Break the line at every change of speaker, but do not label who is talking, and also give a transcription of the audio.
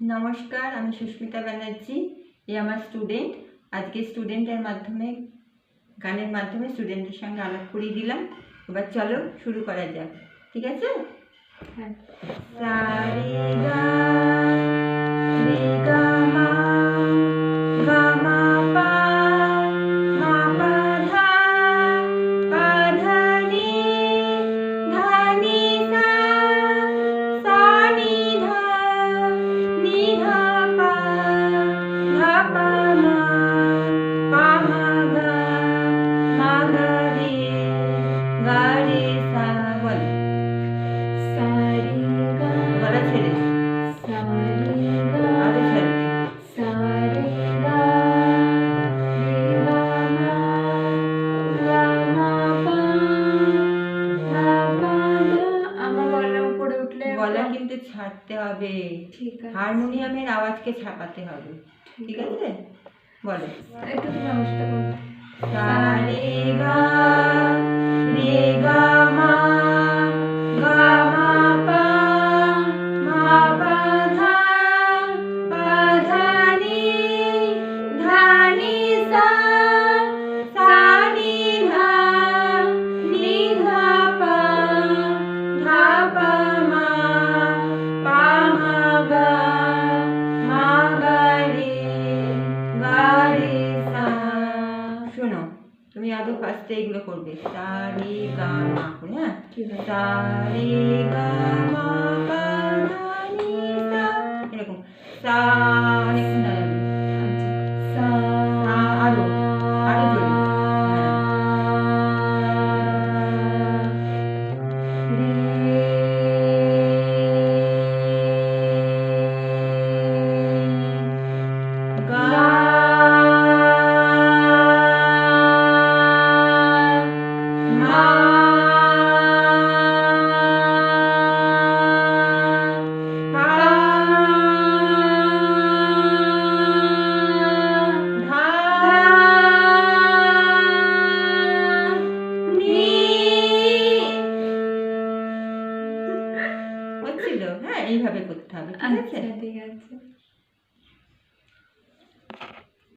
নমস্কার, আমি সুস্মিতা ব্যানার্জি। এই আমার স্টুডেন্ট। আজকে স্টুডেন্টের মাধ্যমে গানের মাধ্যমে স্টুডেন্টের সঙ্গে আলাপ করিয়ে দিলাম। এবার চলো শুরু করা যাক, ঠিক আছে?
হ্যাঁ।
সা রে গা রে গা মা গা মা পা মা পা ধা পা ধা নি ধা নি সা সা নি ধা নি ধা পা ধা পা মা পা মা গা রে সা। বল
সা রে গা
গলা ছেড়ে
সা রে গা
আরো ছাড়বে।
সা রে গা রে গা মা গা মা পা ধা পা ধা। আমার গলা উপরে উঠলে
গলা কিন্তু ছাড়তে হবে,
ঠিক আছে।
হারমোনিয়ামের আওয়াজকে ছাপাতে হবে, ঠিক আছে? বলো
একটু তুমি আমার সাথে বলো।
সা রে গা রে গা মা গা মা পা মা পা ধা পা ধা নি ধা নি সা সা নি ধা নি ধা পা ধা পা মা পা মা গা রে সা। শোনো, তুমি আদৌ ফার্স্টে এগুলো করবে। সা রে গা মা, হ্যাঁ?
ঠিক আছে।
সা রে গা মা পা ধা নি সা, এরকম। সা অনেকক্ষণ দাঁড়াবে।
সা
আরো আরো জোরে। হ্যাঁ। গা মা পা ধা নি। হচ্ছিল? হ্যাঁ, এইভাবে করতে হবে, ঠিক আছে?
আচ্ছা, ঠিক আছে।